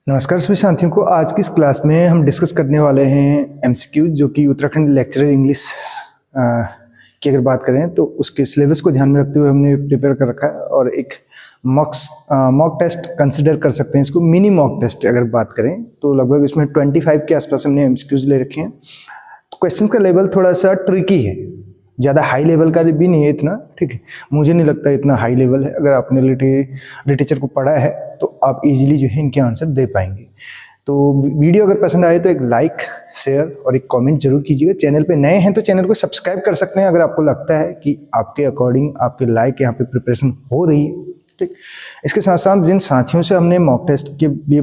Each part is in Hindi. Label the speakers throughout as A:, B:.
A: नमस्कार सभी साथियों को। आज की इस क्लास में हम डिस्कस करने वाले हैं एमसीक्यू, जो कि उत्तराखंड लेक्चरर इंग्लिश की अगर बात करें तो उसके सिलेबस को ध्यान में रखते हुए हमने प्रिपेयर कर रखा है। और एक मॉक टेस्ट कंसिडर कर सकते हैं इसको, मिनी मॉक टेस्ट अगर बात करें तो लगभग इसमें 25 के आसपास हमने एमसीक्यूज ले रखे हैं। तो क्वेश्चन का लेवल थोड़ा सा ट्रिकी है, ज़्यादा हाई लेवल का भी नहीं है इतना, ठीक है। मुझे नहीं लगता इतना हाई लेवल है। अगर आपने लिटरेचर को पढ़ा है तो आप इजीली जो है इनके आंसर दे पाएंगे। तो वीडियो अगर पसंद आए तो एक लाइक, शेयर और एक कमेंट जरूर कीजिएगा। चैनल पे नए हैं तो चैनल को सब्सक्राइब कर सकते हैं अगर आपको लगता है कि आपके अकॉर्डिंग आपके लाइक यहाँ पे प्रिपरेशन हो रही है, ठीक। इसके साथ साथ जिन साथियों से हमने मॉक टेस्ट के लिए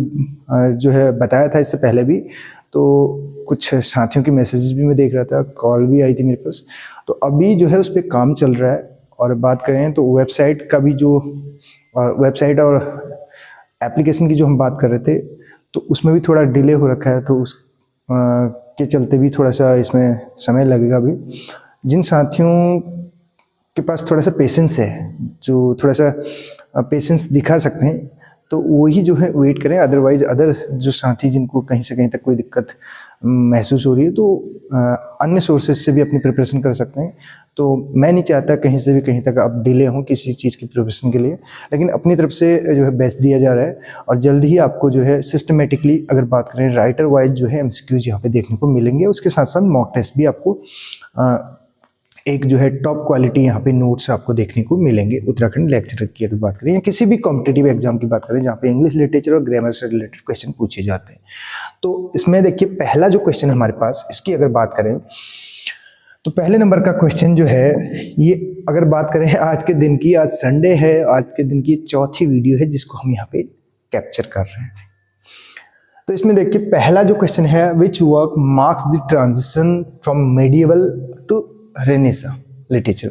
A: जो है बताया था इससे पहले भी, तो कुछ साथियों के मैसेजेस भी मैं देख रहा था, कॉल भी आई थी मेरे पास। तो अभी जो है उस पर काम चल रहा है। और बात करें तो वेबसाइट का भी जो वेबसाइट और एप्लीकेशन की जो हम बात कर रहे थे तो उसमें भी थोड़ा डिले हो रखा है, तो उस के चलते भी थोड़ा सा इसमें समय लगेगा। भी जिन साथियों के पास थोड़ा सा पेशेंस है, जो थोड़ा सा पेशेंस दिखा सकते हैं, तो वही जो है वेट करें। अदरवाइज अदर जो साथी जिनको कहीं से कहीं तक कोई दिक्कत महसूस हो रही है तो अन्य सोर्सेज से भी अपनी प्रिपरेशन कर सकते हैं। तो मैं नहीं चाहता कहीं से भी कहीं तक आप डिले हों किसी चीज़ की प्रिपरेशन के लिए, लेकिन अपनी तरफ से जो है बेस्ट दिया जा रहा है। और जल्द ही आपको जो है सिस्टमेटिकली अगर बात करें राइटर वाइज जो है एमसीक्यूज यहाँ पे देखने को मिलेंगे। उसके साथ साथ मॉक टेस्ट भी आपको एक जो है टॉप क्वालिटी यहाँ पे नोट्स आपको देखने को मिलेंगे। उत्तराखंड लेक्चरर की अगर बात करें या किसी भी कॉम्पिटिटिव एग्जाम की बात करें जहाँ पे इंग्लिश लिटरेचर और ग्रामर से रिलेटेड क्वेश्चन पूछे जाते हैं, तो इसमें देखिए पहला जो क्वेश्चन हमारे पास, इसकी अगर बात करें तो पहले नंबर का क्वेश्चन जो है, ये अगर बात करें आज के दिन की, आज संडे है, आज के दिन की चौथी वीडियो है जिसको हम यहाँ पे कैप्चर कर रहे हैं। तो इसमें देखिए पहला जो क्वेश्चन है, which work marks the transition from medieval to renaissance literature.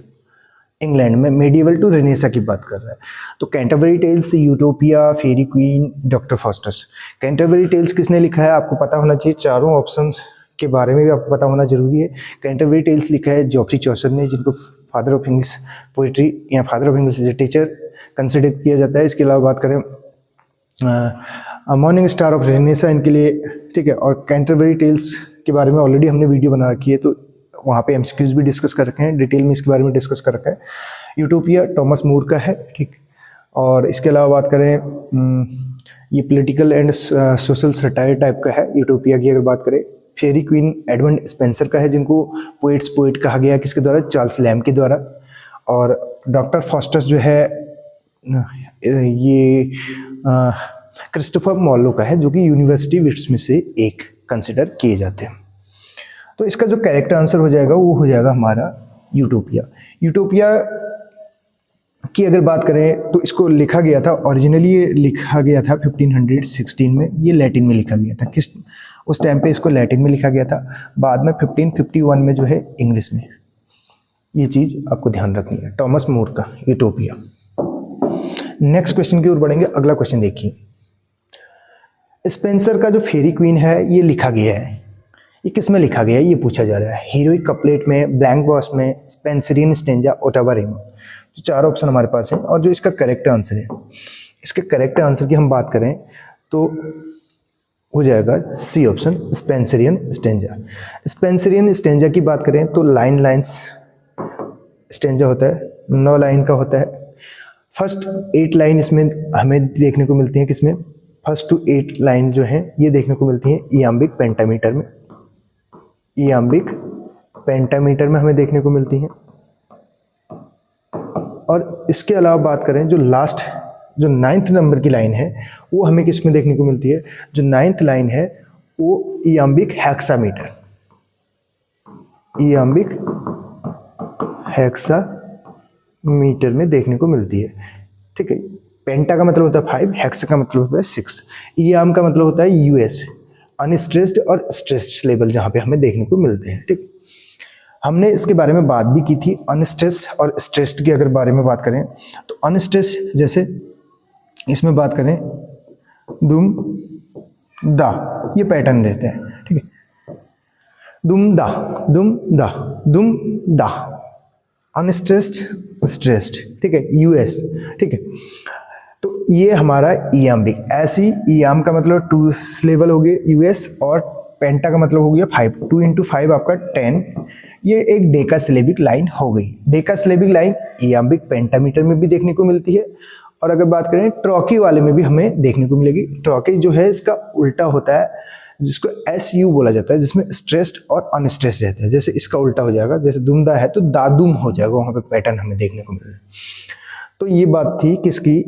A: England में मेडिएवल टू रेनेसा की बात कर रहा है। तो Canterbury tales, utopia, faerie queene, doctor Faustus. Canterbury tales किसने लिखा है आपको पता होना चाहिए, चारों ऑप्शन के बारे में भी आपको पता होना जरूरी है। कैंटरबरी टेल्स लिखा है जॉफ्री चौसर ने, जिनको फादर ऑफ इंग्लिश पोइट्री या father of English literature consider किया जाता है। इसके अलावा बात करें मॉर्निंग स्टार ऑफ रेनेसा इनके लिए, ठीक है। और कैंटरबरी टेल्स के बारे में ऑलरेडी हमने वीडियो बना रखी है, तो वहाँ पे एमसीक्यूज भी डिस्कस कर रखे हैं, डिटेल में इसके बारे में डिस्कस कर रखा है। यूटोपिया टॉमस मूर का है, ठीक। और इसके अलावा बात करें ये political and social satire type का है यूटोपिया की अगर बात करें। फेरी क्वीन एडमंड स्पेंसर का है, जिनको पोइट कहा गया किसके द्वारा, चार्ल्स लैम्ब के द्वारा। और डॉक्टर फॉस्टर्स जो है ये क्रिस्टोफर मॉलो का है, जो कि यूनिवर्सिटी विट्स में से एक कंसिडर किए जाते हैं। तो इसका जो करेक्ट आंसर हो जाएगा वो हो जाएगा हमारा यूटोपिया। यूटोपिया की अगर बात करें तो इसको लिखा गया था, ओरिजिनली ये लिखा गया था 1516 में, ये लैटिन में लिखा गया था। किस उस टाइम पे इसको लैटिन में लिखा गया था, बाद में 1551 में जो है इंग्लिश में। ये चीज़ आपको ध्यान रखनी है, टॉमस मूर का यूटोपिया। नेक्स्ट क्वेश्चन की ओर बढ़ेंगे। अगला क्वेश्चन देखिए, स्पेंसर का जो फेरी क्वीन है ये लिखा गया है, ये किस में लिखा गया है ये पूछा जा रहा है। हीरोइक कपलेट में, ब्लैंक वर्स में, स्पेंसरियन स्टेंजा, ओटावा रिम। तो चार ऑप्शन हमारे पास हैं। और जो इसका करेक्ट आंसर है, इसके करेक्ट आंसर की हम बात करें तो हो जाएगा C option, Spenserian stanza. Spenserian stanza की बात करें तो लाइन्स स्टेंजा होता है, 9 लाइन का होता है। फर्स्ट 8 लाइन इसमें हमें देखने को मिलती है, किसमें, फर्स्ट टू 8 लाइन जो है ये देखने को मिलती है इयाम्बिक पेंटामीटर में। इयाम्बिक पेंटामीटर में हमें देखने को मिलती हैं। और इसके अलावा बात करें जो लास्ट जो 9th नंबर की लाइन है वो हमें किस में देखने को मिलती है, जो 9th लाइन है वो इयाम्बिक हेक्सामीटर, इयाम्बिक हेक्सामीटर में देखने को मिलती है, ठीक है। पेंटा का मतलब होता है 5, हेक्सा का मतलब होता है 6, इयाम का मतलब होता है यूएस, अनस्ट्रेस्ड और स्ट्रेस्ड सिलेबल जहाँ पे हमें देखने को मिलते हैं, ठीक। हमने इसके बारे में बात भी की थी, अनस्ट्रेस्ड और स्ट्रेस्ड की अगर बारे में बात करें तो अनस्ट्रेस्ड जैसे इसमें बात करें दुम दा, ये पैटर्न रहते हैं, ठीक है। दुम दा दुम दा दुम दा, अनस्ट्रेस्ड स्ट्रेस्ड, ठीक है, यूएस, ठीक है। तो ये हमारा इयाम्बिक, ऐसी इयाम का मतलब 2 सिलेबल हो गए यूएस, और पेंटा का मतलब हो गया 5, 2 इंटू 5 आपका 10। ये एक डेका सिलेबिक लाइन हो गई। डेका सिलेबिक लाइन इयाम्बिक पेंटामीटर में भी देखने को मिलती है, और अगर बात करें ट्रॉकी वाले में भी हमें देखने को मिलेगी। ट्रॉकी जो है इसका उल्टा होता है, जिसको SU बोला जाता है, जिसमें स्ट्रेस्ड और अनस्ट्रेस्ड रहता है। जैसे इसका उल्टा हो जाएगा, जैसे दुमदा है तो दादुम हो जाएगा, वहाँ पे पैटर्न हमें देखने को मिलेगा। तो ये बात थी किसकी,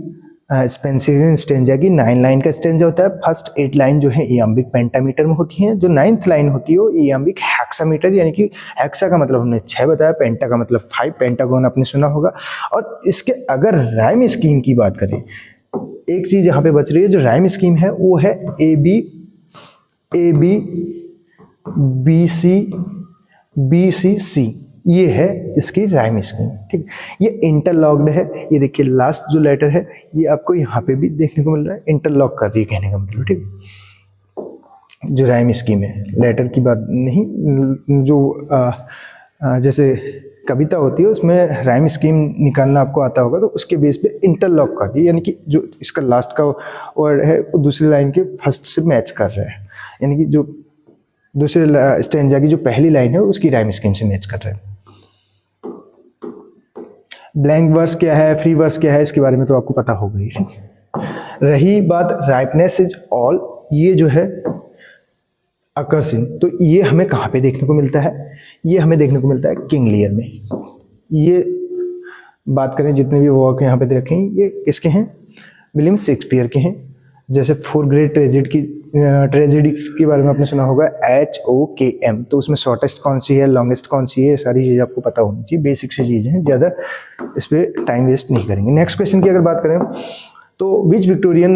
A: स्पेंसरियन स्टेंजा की। 9 लाइन का स्टेंजा होता है। फर्स्ट 8 लाइन जो है इयाम्बिक पेंटामीटर में होती हैं। जो 9th लाइन होती है वो इयाम्बिक हेक्सामीटर, यानी कि हेक्सा का मतलब हमने 6 बताया, पेंटा का मतलब 5, पेंटागन आपने सुना होगा। और इसके अगर राइम स्कीम की बात करें, एक चीज यहाँ पे बच रही है, जो राइम स्कीम है वो है AB BC BCC, ये है इसकी राइम स्कीम। ठीक, ये इंटरलॉक्ड है। ये देखिए लास्ट जो लेटर है ये आपको यहाँ पे भी देखने को मिल रहा है, इंटरलॉक कर रही है कहने का मतलब। ठीक, जो राइम स्कीम है, लेटर की बात नहीं, जो जैसे कविता होती है उसमें राइम स्कीम निकालना आपको आता होगा, तो उसके बेस पे इंटरलॉक कर दी, यानी कि जो इसका लास्ट का वर्ड है वो दूसरी लाइन के फर्स्ट से मैच कर रहा है, यानी कि जो दूसरे स्टेंजा की जो पहली लाइन है उसकी राइम स्कीम से मैच कर रहा है। ब्लैंक वर्स क्या है, फ्री वर्स क्या है, इसके बारे में तो आपको पता होगा ही। रही बात राइपनेस इज ऑल, ये जो है अकर्स इन, तो ये हमें कहाँ पे देखने को मिलता है, ये हमें देखने को मिलता है किंग लियर में। ये बात करें जितने भी वर्क यहाँ पे रखे हैं ये किसके हैं, विलियम शेक्सपियर के हैं। जैसे 4 ग्रेट ट्रेजेडीज के बारे में आपने सुना होगा, HOKM, तो उसमें शॉर्टेस्ट कौन सी है, लॉन्गेस्ट कौन सी है, सारी चीज़ें आपको पता होनी चाहिए। बेसिक सी चीज़ें हैं, ज़्यादा इस पर टाइम वेस्ट नहीं करेंगे। नेक्स्ट क्वेश्चन की अगर बात करें तो विच विक्टोरियन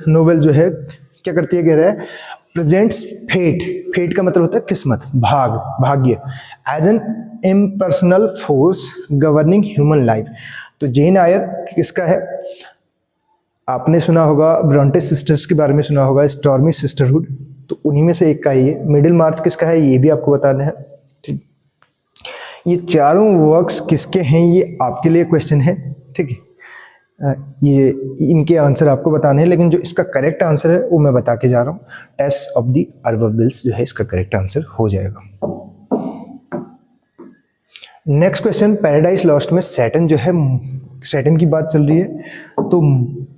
A: नोवेल जो है क्या करती है, कह रहा है प्रेजेंट्स फेट, फेट का मतलब होता है किस्मत, भाग्य, as an impersonal force governing human life. तो जेन आयर किसका है, आपने सुना होगा ब्रॉन्टे सिस्टर्स के बारे में सुना होगा, स्टॉर्मी सिस्टरहुड, तो उन्हीं में से एक का ही है। मिडिल मार्च किसका है ये भी आपको बताना है। ठीक, ये चारों वर्क्स किसके हैं ये आपके लिए क्वेश्चन है। ठीक है, ये इनके आंसर आपको बताने हैं, लेकिन जो इसका करेक्ट आंसर है वो मैं बता के जा रहा हूँ। टेस्ट ऑफ द अर्वबिल्स जो है इसका करेक्ट आंसर हो जाएगा। नेक्स्ट क्वेश्चन, पैराडाइज लॉस्ट में सैटर्न जो है, सैटर्न की बात चल रही है, तो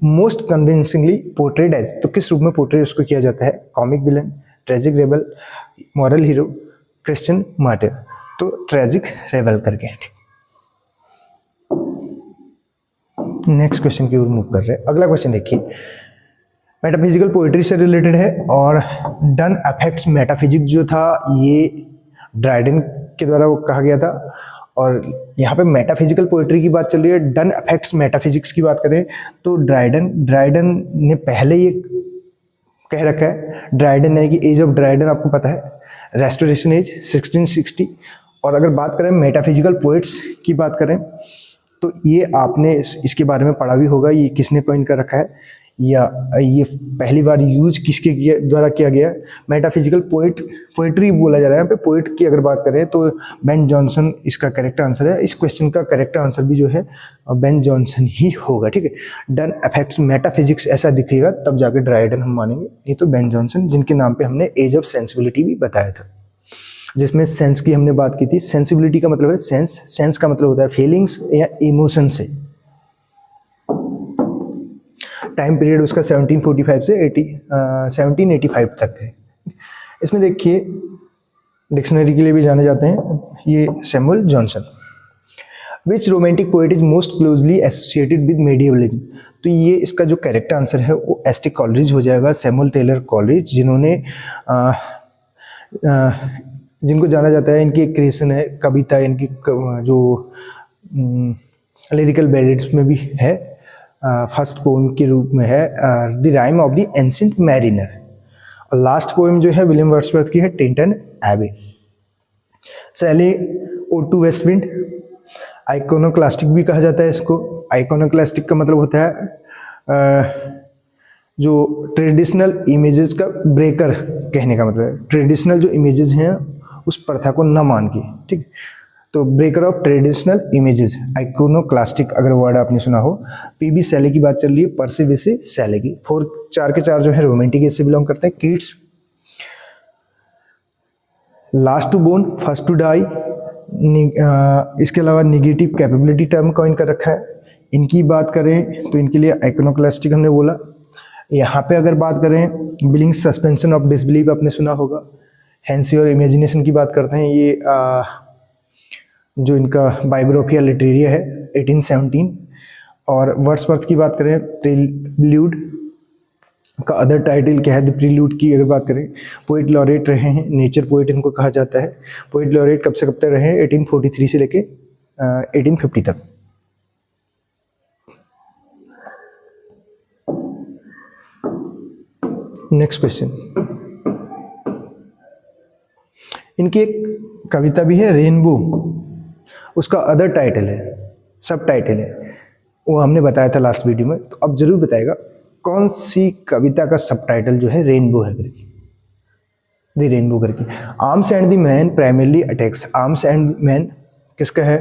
A: मोस्ट कन्विंसिंगली पोर्ट्रेड एज, तो किस रूप में पोर्ट्रेट उसको किया जाता है, comic villain, tragic rebel, moral hero, Christian martyr, तो ट्रेजिक रेबल करके। नेक्स्ट क्वेश्चन की ओर मूव कर रहे हैं। अगला क्वेश्चन देखिए, मेटाफिजिकल पोएट्री से रिलेटेड है, और डन अफेक्ट्स मेटाफिजिक जो था ये ड्राइडन के द्वारा वो कहा गया था, और यहाँ पे मेटाफिजिकल पोएट्री की बात चल रही है। डन अफेक्ट्स मेटाफिजिक्स की बात करें तो ड्राइडन ने पहले ये कह रखा है, ड्राइडन यानी कि एज ऑफ ड्राइडन आपको पता है, रेस्टोरेशन एज 1660। और अगर बात करें मेटाफिजिकल पोएट्स की बात करें तो ये आपने इसके बारे में पढ़ा भी होगा, ये किसने कॉइन कर रखा है, या ये पहली बार यूज किसके द्वारा किया गया। मेटाफिजिकल पोएट्री बोला जा रहा है यहाँ पे। पोएट की अगर बात करें तो बेन जॉनसन इसका करेक्ट आंसर है। इस क्वेश्चन का करेक्ट आंसर भी जो है बेन जॉनसन ही होगा। ठीक है, डन अफेक्ट्स मेटाफिजिक्स ऐसा दिखेगा तब जाके ड्राइडन हम मानेंगे, ये तो बेन जॉनसन जिनके नाम पे हमने एज ऑफ सेंसिबिलिटी भी बताया था, जिसमें सेंस की हमने बात की थी। सेंसिबिलिटी का मतलब है सेंस का मतलब होता है फीलिंग्स या इमोशन से। टाइम पीरियड उसका 1745 से 1785 तक है। इसमें देखिए डिक्शनरी के लिए भी जाने जाते हैं, ये Samuel Johnson. Which romantic poet is most closely associated with medievalism, तो ये इसका जो करेक्ट आंसर है वो एस.टी. कॉलरिज हो जाएगा, सैमुअल टेलर कॉलरिज, जिनको जाना जाता है, इनकी एक क्रिएशन है कविता, इनकी जो लिरिकल बैलेड्स में भी है, फर्स्ट पोएम के रूप में है the rime of the ancient mariner, और लास्ट पोएम जो है विलियम वर्ड्सवर्थ की है Tintern Abbey. Shelley ode to west wind, iconoclastic भी कहा जाता है इसको। आइकोनोक्लास्टिक का मतलब होता है जो ट्रेडिशनल इमेजेस का ब्रेकर, कहने का मतलब है ट्रेडिशनल जो इमेजेस हैं उस प्रथा को न मान के। ठीक, तो breaker of traditional images, iconoclastic अगर वर्ड आपने सुना हो। पीबी शैले की बात चल रही है, पर्सिविसी शैले की। 4 के 4 जो है रोमांटिक एज से बिलोंग करते हैं। Keats, last to born, first to die. इसके अलावा निगेटिव कैपेबिलिटी टर्म कॉइन कर रखा है। इनकी बात करें तो इनके लिए आइकोनोक्लास्टिक हमने बोला। यहाँ पे अगर बात करें बिलिंग सस्पेंशन ऑफ डिसबिलीफ आपने सुना होगा। हैंसी और इमेजिनेशन की बात करते हैं, ये जो इनका बायोग्राफिया लिटरेरिया है 1817। और वर्ड्सवर्थ की बात करें, प्रील्यूड का अदर टाइटल क्या है, द प्रील्यूड की अगर बात करें, पोइट लॉरेट रहे हैं, नेचर पोइट इनको कहा जाता है। पोइट लॉरेट कब से कब तक रहे हैं, 1843 से लेके 1850 तक। नेक्स्ट क्वेश्चन, इनकी एक कविता भी है रेनबो, उसका अदर टाइटल है, सब टाइटल है, वो हमने बताया था लास्ट वीडियो में। तो अब जरूर बताएगा कौन सी कविता का सब टाइटल जो है रेनबो है करके, द रेनबो करके। Arms and the man primarily attacks. Arms and man किसका है,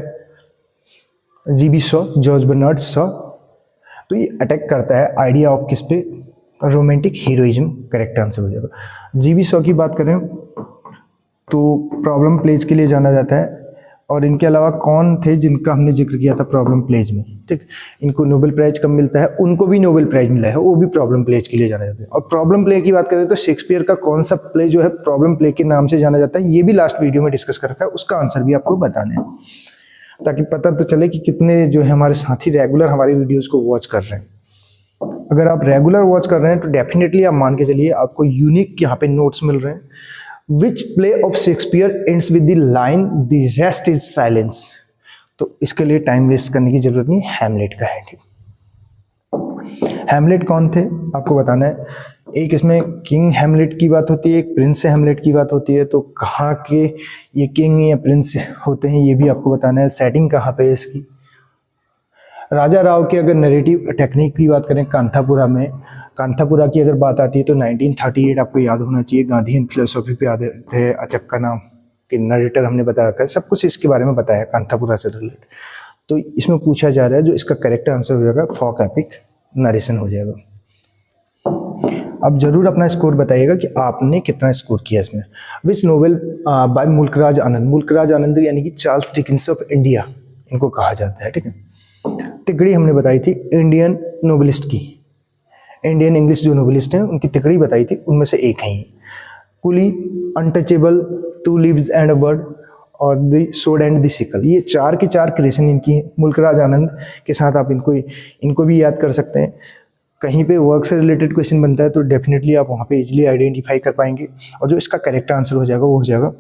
A: GB Shaw, George Bernard Shaw. तो ये अटैक करता है आइडिया ऑफ किस पे, रोमांटिक हीरोइज्म, करेक्ट आंसर हो जाएगा। जीबी शॉ की बात करें तो प्रॉब्लम प्लेज के लिए जाना जाता है। और इनके अलावा कौन थे जिनका हमने जिक्र किया था प्रॉब्लम प्लेज में, ठीक। इनको नोबेल प्राइज कब मिलता है, उनको भी नोबेल प्राइज मिला है, वो भी प्रॉब्लम प्लेज के लिए जाना जाता है। और प्रॉब्लम प्ले की बात करें तो शेक्सपियर का कौन सा प्ले जो है प्रॉब्लम प्ले के नाम से जाना जाता है, ये भी लास्ट वीडियो में डिस्कस कर रखा है, उसका आंसर भी आपको बताना है, ताकि पता तो चले कि कितने जो है हमारे साथी रेगुलर हमारी वीडियोज को वॉच कर रहे हैं। अगर आप रेगुलर वॉच कर रहे हैं तो डेफिनेटली आप मान के चलिए आपको यूनिक यहाँ पे नोट्स मिल रहे हैं। Which play of Shakespeare ends with the line the rest is silence. तो इसके लिए टाइम वेस्ट करने की जरूरत नहीं, हैमलेट का है, ठीक। हैमलेट कौन थे आपको बताना है। एक इसमें किंग हैमलेट की बात होती है, एक प्रिंस हैमलेट की बात होती है। तो कहाँ के ये किंग या प्रिंस होते हैं ये भी आपको बताना है। सेटिंग कहाँ पे है इसकी। राजा राव की अगर नरेटिव टेक्निक की बात करें कांथापुरा में, कांथापुरा की अगर बात आती है तो 1938 आपको याद होना चाहिए। गांधी एंड फिलोसॉफी पे आते थे, अचक्का नाम के नरेटर हमने बता रखा है, सब कुछ इसके बारे में बताया कांथापुरा से रिलेटेड। तो इसमें पूछा जा रहा है, जो इसका करेक्ट आंसर हो जाएगा फॉक एपिक नरेशन हो जाएगा। अब जरूर अपना स्कोर बताइएगा कि आपने कितना स्कोर किया इसमें। विच नोवेल बाय मुल्कराज आनंद, मुल्कराज आनंद यानी कि चार्ल्स डिकिंस ऑफ इंडिया इनको कहा जाता है, ठीक है। तिकड़ी हमने बताई थी इंडियन नोबलिस्ट की, इंडियन इंग्लिश जो नोबलिस्ट हैं उनकी तिकड़ी बताई थी, उनमें से एक है coolie, untouchable, two leaves and a bird और the sword and the sickle. ये 4 की 4 क्रिएशन इनकी है। मुल्कराज आनंद के साथ आप इनको भी याद कर सकते हैं। कहीं पे वर्क से रिलेटेड क्वेश्चन बनता है तो डेफिनेटली आप वहाँ पे इजीली आइडेंटिफाई कर पाएंगे। और जो इसका करेक्ट आंसर हो जाएगा वो हो जाएगा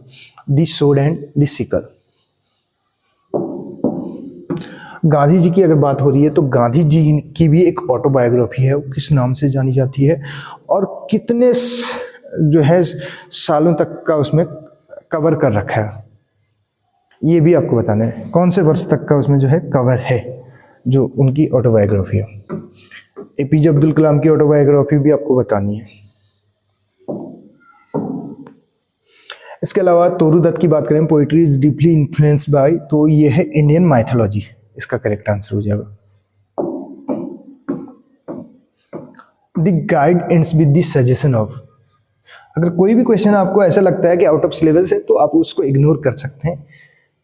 A: the sword and the sickle. Gandhi ji की अगर बात हो रही है तो गांधी जी की भी एक ऑटोबायोग्राफी है, वो किस नाम से जानी जाती है और कितने जो है सालों तक का उसमें कवर कर रखा है, ये भी आपको बताना है। कौन से वर्ष तक का उसमें जो है कवर है जो उनकी ऑटोबायोग्राफी है। एपीजे अब्दुल कलाम की ऑटोबायोग्राफी भी आपको बतानी है। इसके अलावा तोरू दत्त की बात करें, poetry is deeply influenced by, तो ये है इंडियन माइथोलॉजी, इसका करेक्ट आंसर हो जाएगा। The guide ends with the suggestion of. अगर कोई भी क्वेश्चन आपको ऐसा लगता है कि आउट ऑफ सिलेबस है तो आप उसको इग्नोर कर सकते हैं।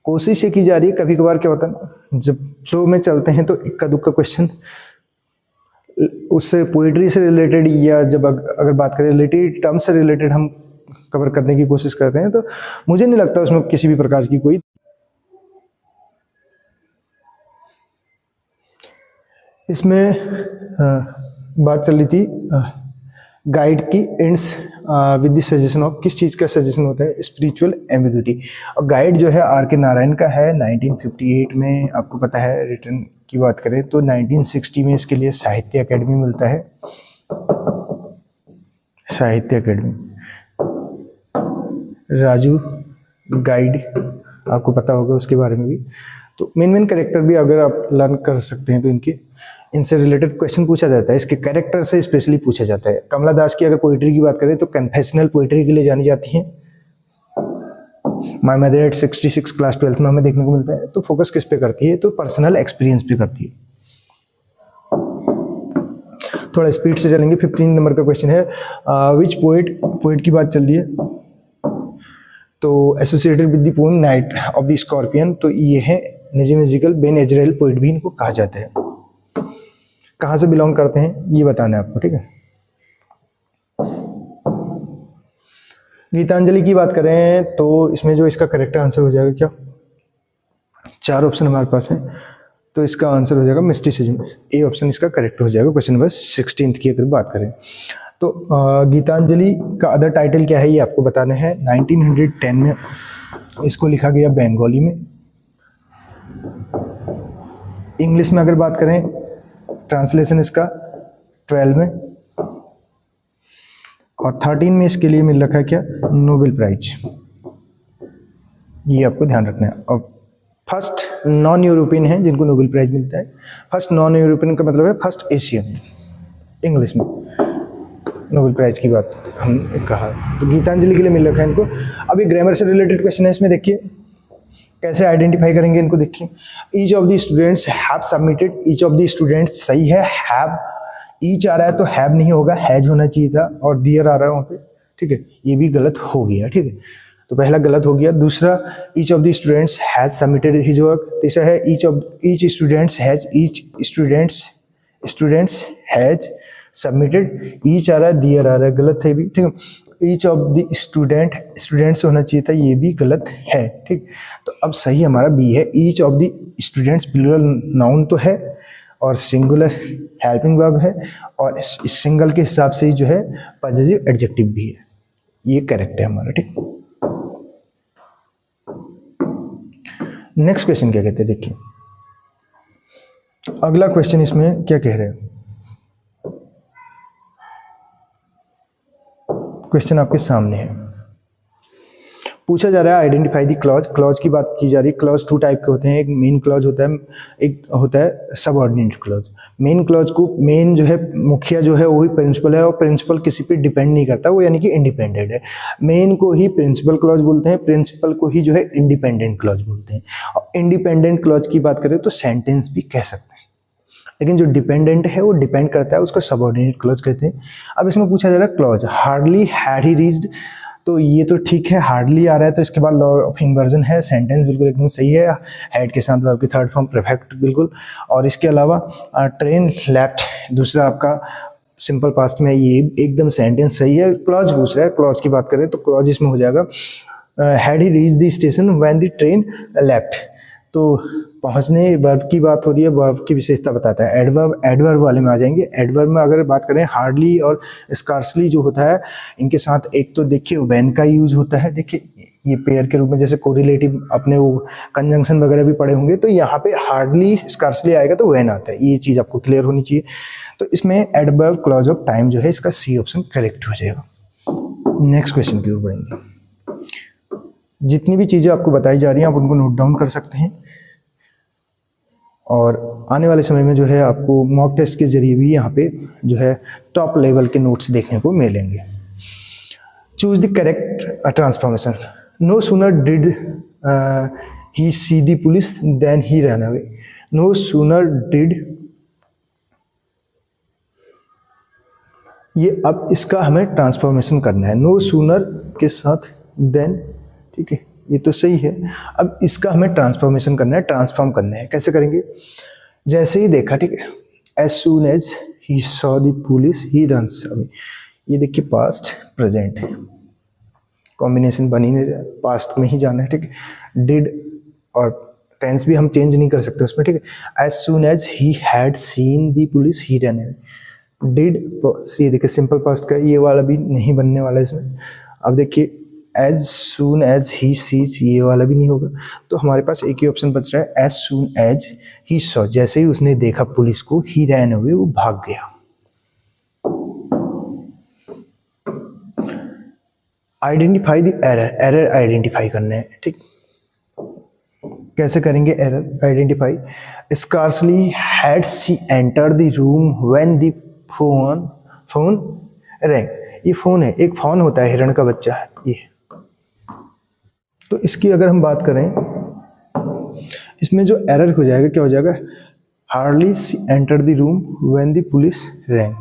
A: कोशिश ये की जा रही है, कभी कभार क्या होता है जब फ्लो में चलते हैं तो इक्का दुक्का क्वेश्चन उससे पोइट्री से रिलेटेड या जब अगर बात करें रिलेटेड टर्म से रिलेटेड हम कवर करने की कोशिश करते हैं, तो मुझे नहीं लगता उसमें किसी भी प्रकार की कोई। इसमें बात चल रही थी गाइड की ends with the suggestion of, किस चीज़ का सजेशन होता है, स्पिरिचुअल एम्बिग्यूटी। और गाइड जो है आर के नारायण का है, 1958 में आपको पता है। रिटर्न की बात करें तो 1960 में इसके लिए साहित्य अकेडमी मिलता है, साहित्य अकेडमी। राजू गाइड आपको पता होगा उसके बारे में भी। तो मेन कैरेक्टर भी अगर आप लर्न कर सकते हैं तो इनसे रिलेटेड क्वेश्चन पूछा जाता है, इसके कैरेक्टर से स्पेशली पूछा जाता है। कमला दास की अगर पोइट्री की बात करें तो कन्फेशनल पोइट्री के लिए जानी जाती है। My mother eight 66 class 12th में हमें देखने को मिलता है। तो फोकस किस पे करती है? तो पर्सनल एक्सपीरियंस पे करती है। थोड़ा स्पीड से चलेंगे। 15 नंबर का क्वेश्चन है, विच पोएट की बात चल रही है, तो associated with the poem night of the scorpion, तो ये है Nissim Ezekiel, Bene Israel poet भी इनको कहा जाता है। कहाँ से बिलोंग करते हैं ये बताना है आपको, ठीक है। गीतांजलि की बात करें तो इसमें जो इसका करेक्ट आंसर हो जाएगा क्या, 4 ऑप्शन हमारे पास है, तो इसका आंसर हो जाएगा मिस्टिसिज्म। ए ऑप्शन इसका करेक्ट हो जाएगा क्वेश्चन नंबर 16 की अगर बात करें तो। गीतांजलि का अदर टाइटल क्या है ये आपको बताना है। 1910 में इसको लिखा गया बंगाली में। इंग्लिश में अगर बात करें ट्रांसलेशन इसका 12 में, और 13 में इसके लिए मिल रखा है क्या, नोबेल प्राइज। ये आपको ध्यान रखना है। और फर्स्ट नॉन यूरोपियन है जिनको नोबेल प्राइज मिलता है। फर्स्ट नॉन यूरोपियन का मतलब है फर्स्ट एशियन, इंग्लिश में नोबेल प्राइज की बात हम कहा। तो गीतांजलि के लिए मिल रखा है इनको। अभी ग्रामर से रिलेटेड क्वेश्चन है, इसमें देखिए कैसे आइडेंटिफाई करेंगे इनको। देखिए, each of the students have submitted, each of the students सही है, हैव ईच आ रहा है तो हैव नहीं होगा, हैज होना चाहिए था, और डियर आ रहा है वहाँ पे, ठीक है, ये भी गलत हो गया, ठीक है। तो पहला गलत हो गया। दूसरा, each of the students has submitted his work. तीसरा है each students has submitted, each आ रहा है, डियर आ रहा है, गलत है भी, ठीक है। ईच ऑफ द स्टूडेंट्स होना चाहिए था, ये भी गलत है, ठीक। तो अब सही हमारा बी है, each of the students plural noun तो है, और सिंगुलर हेल्पिंग वर्ब है, और इस सिंगल के हिसाब से ही जो है पॉजिटिव एडजेक्टिव भी है। ये करेक्ट है हमारा, ठीक। नेक्स्ट क्वेश्चन क्या कहते हैं, देखिए अगला क्वेश्चन इसमें क्या कह रहे हैं। क्वेश्चन आपके सामने है, पूछा जा रहा है आइडेंटिफाई दी क्लॉज। क्लॉज की बात की जा रही है। क्लॉज 2 टाइप के होते हैं, एक मेन क्लॉज होता है, एक होता है सबऑर्डिनेट क्लॉज। मेन क्लॉज को, मेन जो है मुखिया जो है वही प्रिंसिपल है, और प्रिंसिपल किसी पे डिपेंड नहीं करता, वो यानी कि इंडिपेंडेंट है। मेन को ही प्रिंसिपल क्लॉज बोलते हैं, प्रिंसिपल को ही जो है इंडिपेंडेंट क्लॉज बोलते हैं। और इंडिपेंडेंट क्लॉज की बात करें तो सेंटेंस भी कह सकते हैं, लेकिन जो डिपेंडेंट है वो डिपेंड करता है, उसको सबऑर्डिनेट क्लॉज कहते हैं। अब इसमें पूछा जा रहा है clause, hardly had he reached, तो ये तो ठीक है, हार्डली आ रहा है, तो इसके बाद लॉ ऑफ इन्वर्जन है, सेंटेंस बिल्कुल एकदम सही है, हैड के साथ आपकी थर्ड फॉर्म परफेक्ट बिल्कुल। और इसके अलावा ट्रेन लेफ्ट, दूसरा आपका सिंपल पास्ट में, ये एकदम सेंटेंस सही है। क्लॉज पूछ रहा है, क्लॉज की बात करें तो क्लॉज इसमें हो जाएगा had he reach the station when the train left, तो पहुंचने वर्ब की बात हो रही है, वर्ब की विशेषता बताता है। एडवर्ब वाले में आ जाएंगे। एडवर्ब में अगर बात करें हार्डली और स्कार्सली जो होता है, इनके साथ एक तो देखिए व्हेन का यूज होता है। देखिए ये पेयर के रूप में, जैसे कोरिलेटिव अपने वो कंजंक्शन वगैरह भी पढ़े होंगे, तो यहाँ पे हार्डली स्कार्सली आएगा तो व्हेन आता है, ये चीज़ आपको क्लियर होनी चाहिए। तो इसमें एडवर्ब क्लॉज ऑफ टाइम जो है, इसका सी ऑप्शन करेक्ट हो जाएगा। नेक्स्ट क्वेश्चन की ओर बढ़ेंगे। जितनी भी चीज़ें आपको बताई जा रही हैं आप उनको नोट डाउन कर सकते हैं, और आने वाले समय में जो है आपको मॉक टेस्ट के जरिए भी यहाँ पे जो है टॉप लेवल के नोट्स देखने को मिलेंगे। Choose the correct transformation. No sooner did he see the police then he run away. No sooner did, ये अब इसका हमें ट्रांसफॉर्मेशन करना है। नो सूनर के साथ देन, ठीक है, ये तो सही है। अब इसका हमें ट्रांसफॉर्मेशन करना है, ट्रांसफॉर्म करना है। कैसे करेंगे? जैसे ही देखा, ठीक है, as soon as he saw the police he runs away. ये देखिए पास्ट प्रेजेंट है, कॉम्बिनेशन बन ही नहीं रहा, पास्ट में ही जाना है, ठीक है। डिड और टेंस भी हम चेंज नहीं कर सकते उसमें, ठीक है। As soon as he had seen the police he run away. Did, ये देखिए सिंपल पास्ट का, ये वाला भी नहीं बनने वाला इसमें। अब देखिए as soon as he sees, ये वाला भी नहीं होगा, तो हमारे पास एक ही ऑप्शन बच रहा है, as soon as he saw, जैसे ही उसने देखा पुलिस को, ही रैन अवे, वो भाग गया। Identify the error, error identify करना है, ठीक। कैसे करेंगे error identify? Scarcely had she entered the room when the phone wrong. ये फोन है, एक फोन होता है, हिरण का बच्चा है ये, तो इसकी अगर हम बात करें, इसमें जो एरर हो जाएगा क्या हो जाएगा, hardly she enter the room when the police wrong,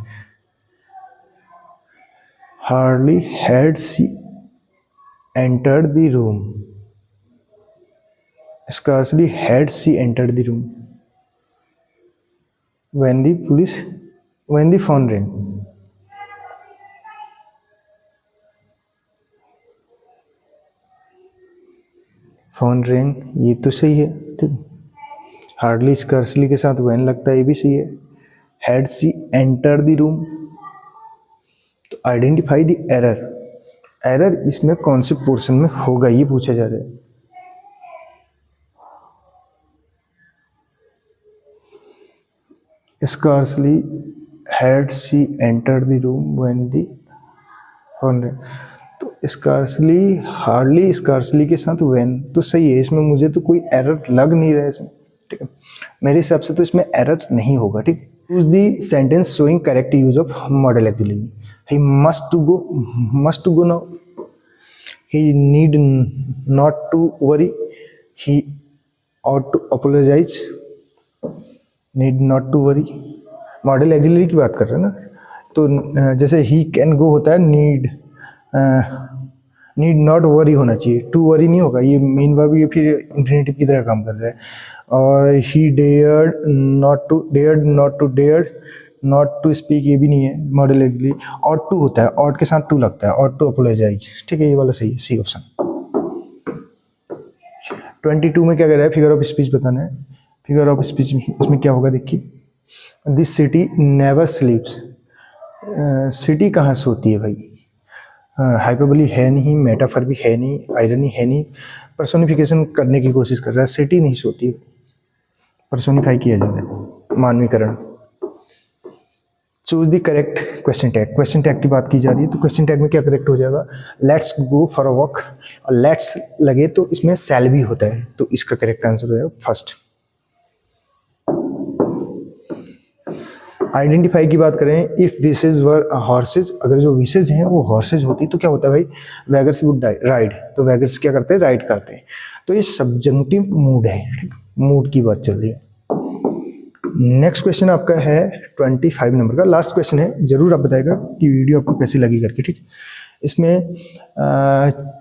A: hardly had she entered the room, scarcely had she entered the room when the phone rang. Phone ring ये तो सही है, ठीक। हार्डली स्कर्सली के साथ when लगता है, ये भी सही है। Had see enter the room, तो आइडेंटिफाई द एरर, एरर इसमें कौन से पोर्शन में होगा ये पूछा जा रहा है। Scarcely had she entered the room when the phone rang. तो scarcely, hardly, scarcely के साथ when तो सही है, इसमें मुझे तो कोई एरर लग नहीं रहा है इसमें, ठीक है। मेरे हिसाब से तो इसमें एरर नहीं होगा, ठीक। Use the sentence showing correct use of modal auxiliary. He must to go now, he need not to worry, he ought to apologize, need not to worry. Modal auxiliary की बात कर रहे हैं ना, तो जैसे ही कैन गो होता है, नीड नॉट वरी होना चाहिए, टू वरी नहीं होगा, ये मेन वर्ब ये फिर इंफिनिटिव की तरह काम कर रहा है। और ही डेयर्ड नॉट टू स्पीक, ये भी नहीं है मॉडल एक्सिलरी। ऑट टू होता है, ऑट के साथ टू लगता है, ऑट टू अपोलोजाइज, ठीक है, ये वाला सही है, सी ऑप्शन। 22 में क्या कह रहा है, फिगर ऑफ स्पीच बताना है। फिगर ऑफ स्पीच इसमें क्या होगा देखिए, दिस सिटी नेवर स्लीप्स। सिटी कहाँ सोती है भाई, हाइपरबोली है नहीं, मेटाफर भी है नहीं, आयरनी है नहीं, पर्सोनिफिकेशन करने की कोशिश कर रहा है। सिटी नहीं सोती है, पर्सोनिफाई किया जा रहा है, मानवीकरण। Choose the correct question tag, question tag की बात की जा रही है, तो क्वेश्चन टैग में क्या करेक्ट हो जाएगा, let's go for a walk, और लेट्स लगे तो इसमें शैल भी होता है, तो इसका करेक्ट आंसर हो जाएगा फर्स्ट। आइडेंटिफाई की बात करें, इफ विशेज वर हॉर्सेज, अगर जो विशेज हैं वो हॉर्सेज होती तो क्या होता है भाई, वैगर्स वुड राइड, तो वैगर्स क्या करते हैं, राइड करते हैं। तो ये सब्जेक्टिव मूड है, मूड की बात चल रही है। नेक्स्ट क्वेश्चन आपका है 25 नंबर का, लास्ट क्वेश्चन है, जरूर आप बताएगा कि वीडियो आपको कैसी लगी करके, ठीक। इसमें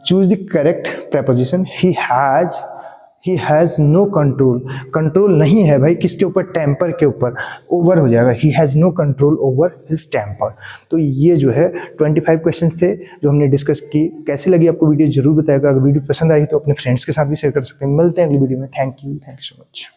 A: choose the correct preposition, he has no control, control नहीं है भाई किसके ऊपर, टेम्पर के ऊपर, ओवर हो जाएगा, he has no control over his temper. तो ये जो है 25 क्वेश्चंस थे जो हमने डिस्कस की। कैसी लगी आपको वीडियो जरूर बताएगा, अगर वीडियो पसंद आई तो अपने फ्रेंड्स के साथ भी शेयर कर सकते हैं। मिलते हैं अगली वीडियो में, थैंक यू सो मच।